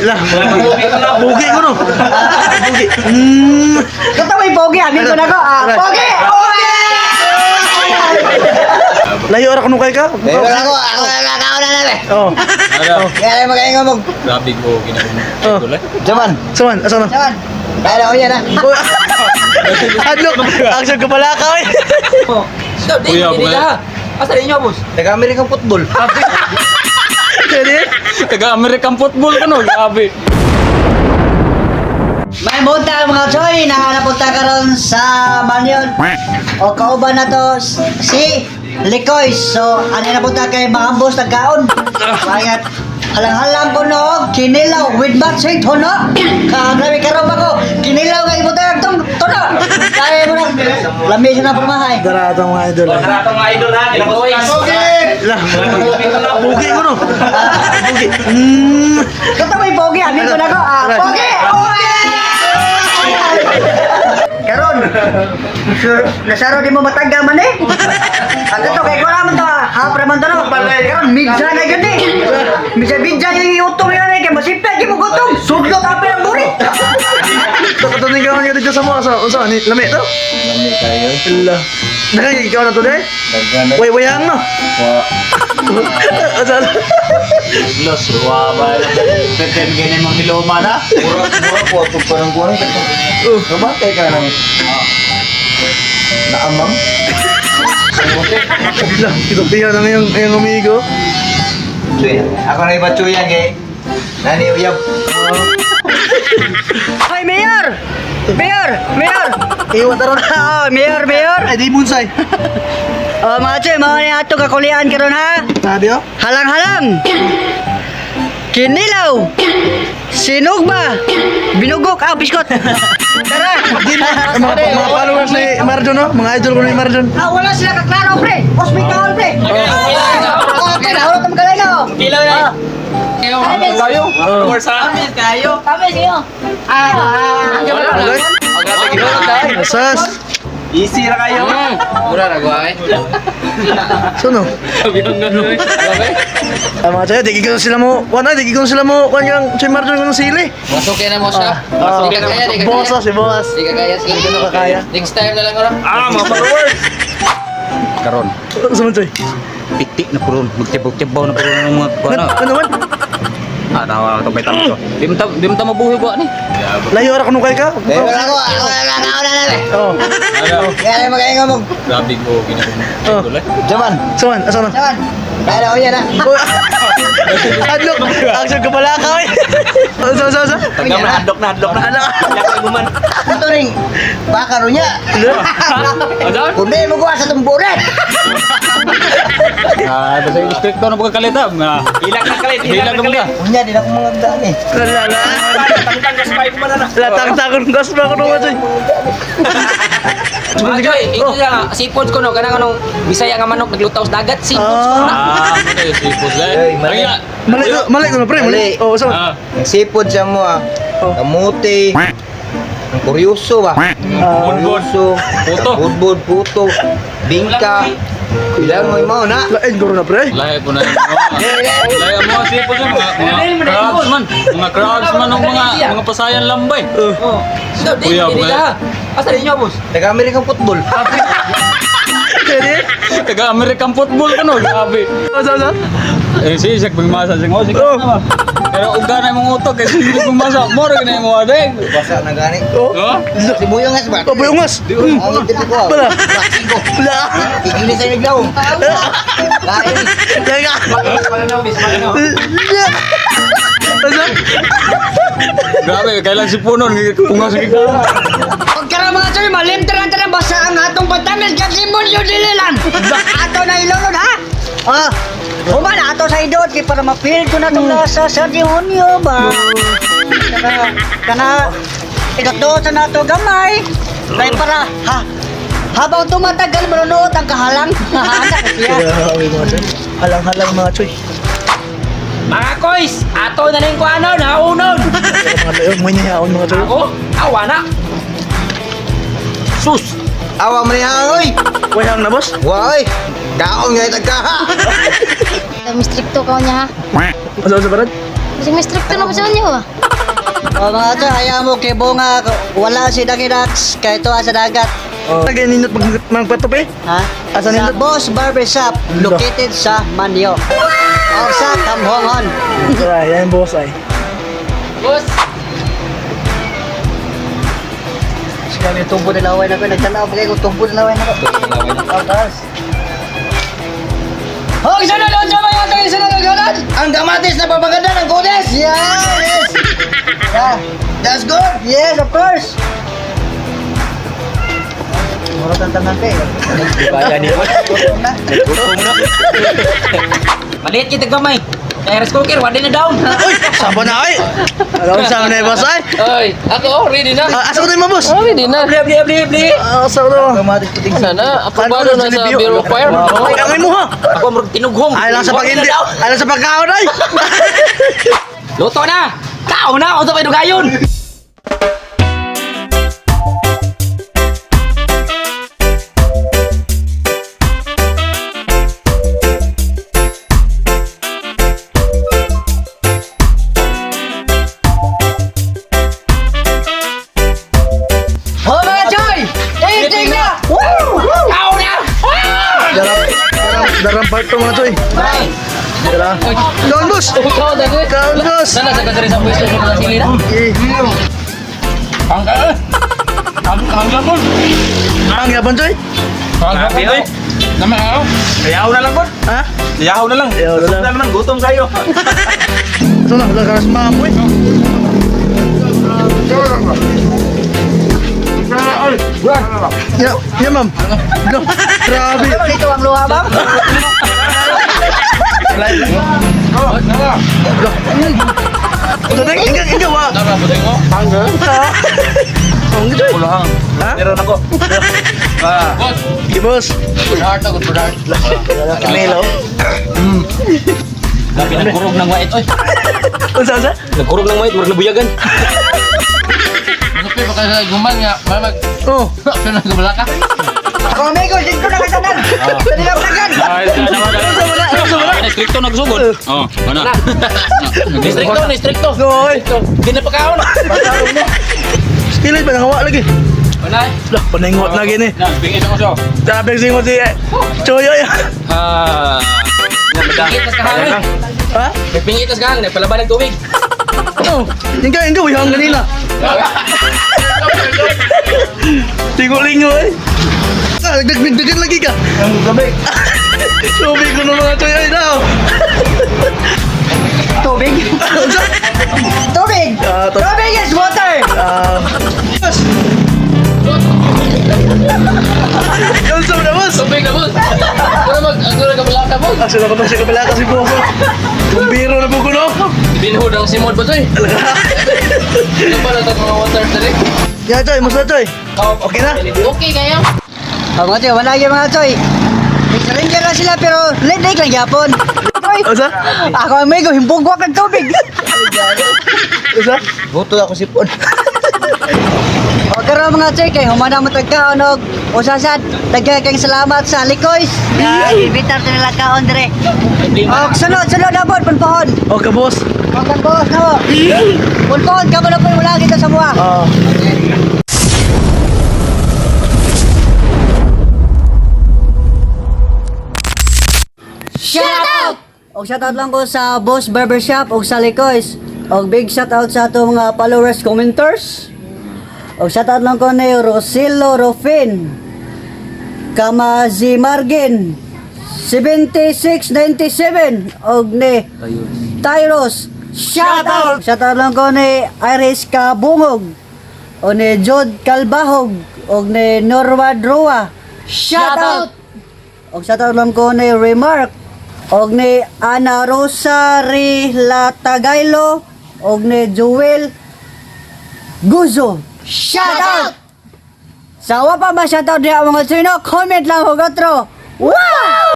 Lah, pogi ko no. Pogi. Kata may pogi, amin ko na ko. Pogi! Pogi! Layo ra kuno kay ka. Ako na namin. Oh. Kaya magaling mo. Grabe ko Oh. ginagawa. Jaman. Saman, asa na? Jaman. Kaya na ko yan ha. Adlok, action ka pala ka eh. Kuya, kuya. Asa rin nyo, boss? Taga-American football. Kaya Taga-American football ka no, grabe. May munta mga choy na napunta ka ron sa Banyon. O kauban na to si Likoy. So, ano na punta kay mga boss nagkaon. Kaya halang-halang ko no, kinilaw with batsing tono. Kagabi ka ron ako, kinilaw kay mo tayo itong tono. Kaya mo na, lamisin na pamahay. Dara mga idol. Tratong idol ha, Likoy. Lah, pogi ko no. Pogi. Kata may pogi, amin ko na ko. Pogi! Pogi! Karon, nasaro di mo mataga man eh. Ang ito, kay ko naman to, hapra man to no. Karon, midja na yun eh. Midja yung iutong yun eh, kaya masipya, di mo gutong. Sudlot api ng burit. Katuning ka man dito sa mo sa ni lami to. Lami kayo. Allah. Nakay ikaw na to deh. Way wayang no. Asa. Los, ruwa. Teten ganyan mga hiloma na. Mura po ito parang kuwan ka. Kabatay ka ng naamam. Lah, kita na yung amigo. Cuy, ako na iba cuy yan kay Nani Uyab. Ay, Mayor! Mayor! Mayor! Iwan taron. Oh, Mayor! Mayor! Ay di bunsay. Oh, mga choy, mga ni ato kakulian karon ha. Sabi oh. Halang-halang! Kinilaw! Sinugba! Binugok! Biskot! Tara! Mga followers ni Marjon no, mga idol ko ni Marjon. Wala sila kaklaro, pre! Hospital, pre! Okay, nahulot ang magalay na, oh! Kilaw na. Kayo? Sa amin kayo. Kami kayo! Asas. Easy na kayo. Mura na guay. Suno. Mga chayo, di ko sila mo, di ko sila mo, kanyang si Marjon ng sili. Masukin na mo siya. Ah, Di ka kaya, di ka boss kaya. si boss. Di ka kaya, sige. Hindi ko kakaya. Next time na lang ko. Mga followers. Karon, Suman choy. pitik na puron. Magtibaw-tibaw na puron ng mga kuwan. Ano man? Tawa to bay tamo to. Di mo ta mabuhi ko ani. Layo ra kuno kay ka. Ako na namin! Oh. Kaya magaling mo! Grabe ko ginagawa. Jaman. Suman, asa na? Jaman! Kaya na ko yan ha! Adlok, action ka pala ka eh. Sa. Tagam na hadlok na. Yakay guman. Ito rin! Baka ro niya! Adan? Kundi mo kuha sa tumburet! Basta yung strict to na pagkakalita. Hilak na kalit. Hilak na ka. Unya di na ko mga daan eh. Lala. Tangtang ka spy ko man na. Latang-tangon gas ba kuno choy. Mga Joy, ito lang, seafoods ko no, kanang anong Bisaya nga manok, naglutaw sa dagat, seafoods ko na. Ano yung sipos Ay, mali. Mali ko na pre, mali. Mali. Oh, sa. Ang sipod siya mo ah. Oh. Kamuti. Ang kuryoso ba? Kuryoso. Puto. Budbud, puto. Bingka. Ilang mo mo na. Lain ko na pre. Lahi ko na yung lahi mo ang sipos yung mga crowds man. Mga crowds man ng mga pasayan lambay. So, di, Kuya, di kuya. ka. Asa rin nyo, boss? Taga-American football. Kaya Taga-American football ka no, grabe. Sa. Sisig pagmasa siya. Sige Oh. naman. Pero ug ganay mong utok kasi hindi pagmasa. Moro ganay mo adeng. Basa na gani. Oh. No? Si Buyong nga ba? Oh, buyungas. Ang ngiti ko. Bala. Basiko. Bala. Tigili sa naglaw. Lain. Teka. Asa? Grabe, kailan si Punon kungas sa gigara. Pagkara mga choy, malimtaran ta na basa ang atong patamil kasimon yung dililan! Ato na ilunod ha! Ah! Human ato sa idot kay para ma-feel ko na itong lasa sa demonyo ba? Kana idotosan na ito gamay kay para habang tumatagal manunood ang kahalang hahanap siya. Halang-halang mga choy. Mga koys, ato na rin ko ano, naunon. Mga layo, may niyaon mga choy. Ako, awa na. Sus. Awa mo niya oy. Wayang na boss. Why? Kaon nga tagkaha. Mistrikto ka niya ha. Asa sa barad? Kasi mistrikto na po sa inyo ah. O mga choy, ayaw mo kay Bunga, wala si Danginax, kay tuwa sa dagat. Lagay ninot magpatupi. Ha? Asa Sa nindot? Boss Barbershop, located sa Manyo. O sa Kamhongon. Ay, yan boss ay. Boss. Kami tumbo na laway na ko, nagtanaw pa kayo kung tumbo na laway na ko. O, taas. Hong, sunod! Ang sama yung tayo sunod ang sunod! Ang kamatis na papaganda ng kudes! Yes! Yeah. That's good! Yes, of course! Murot ang tanante. Bayan niyo. Gutom na. Maliit kita gamay. Kaya rice cooker, wala na down. Uy, sabo na ay. Alam sa na boss ay. Oy, ako ready na. Asa ko mo boss? Ready na. Bli. Asa ko. Kamatis puting Sana, ako Paano ba na na sa sa review? Bureau of Fire? Kaya mo ha. Ako mo tinughong. Ay lang sa Wala na pag-hindi. daw. Ay lang sa pagkaon ay. Luto na. Tao na, ako sa padugayon. Oh, mga choy! Eating na! Woo! Tao na. Darang part to mga choy. Bye. Dara. Kaon boss. Ikaw, dagwit. Kaon boss. Sana sa kasari sa pwesto sa mga sili na. Ang yaban choy. Grabe oy. Naman ako. Ayaw na lang po. Ha? Ayaw na lang. Ayaw na lang. Gutom naman, gutom kayo. Ito na, wala ka na sa mga amoy. Ya ma'am. No, grabe. Ito ang luha, ma'am. Ito na, ingat wa. Tara, puting mo. Ang choy. Pulahang. Ha? Meron ako. Boss. Di boss. Good heart. Kamelo. Grabe, nagkurog ng white. Oy, Unsa? nagkurog ng white, murag nabuyagan. Masukay pa kayo sa guman nga. Mamag. Oh. Pero nagabala ka. Ako, amigo, dito na katanan. Dali na palagan. Ay, Stricto nagsugod. Oh, ano? Distrikto. Noy. Di na pagkaon. Skillet ba nakawa lagi? Panay. Lah, paningot na gini. Na, bingit ako siya. Sabi ko singot si Choyoy. Ah. Pingitas kahangin. Ha? May pingitas kahangin. Palaban ng tubig. Oh, ingka wihang kanina. Tingo-lingo eh. Dagdagan lagi ka. Ang gabi! Tubig ko ng mga Choyoy daw. Tubig. Tubig. Tubig is water. Boss. Yun sa mga boss. Tubig na boss. Ano nagabala ka boss? Asa na ka ba siya kabala kasi boss. Kumbiro na po ko no. Binhod ang simod boss oy. Ano ba na mga water tali? Ya Choy, musta Choy? Okay na? Okay kayo. Oh, mga choy, wala yung mga choy. Ranger na sila pero late lang yapon. Choy. Asa? Ako, amigo, himbong ko ang tubig. Asa? Buto ako sipon. O karon mga choy, kay humana mo tagkaon og usasad. Daghang salamat sa Likoys. Ya, ibitar to nila kaon dire. O sunod na bod punpahon. Okay boss. O kan boss na mo. Punpahon ka mo na po wala kita sa buwa. Shout out! Og shout out lang ko sa Boss Barbershop og sa Likoys. Og big shout out sa ato mga followers, commenters. Og shout out lang ko ni Rosilo Rofin, Kamazi Margin, 7697 og ni Tyros. Shout out! Shout out lang ko ni Iris Kabungog o ni Jod Kalbahog og ni Norwad Roa. Shout out! Og shout out lang ko ni Remark og ni Ana Rosa Latagailo og ni Joel Guzo. Shout out! Sa wa pa ma shout out diha mga sino, comment lang og otro. Wow!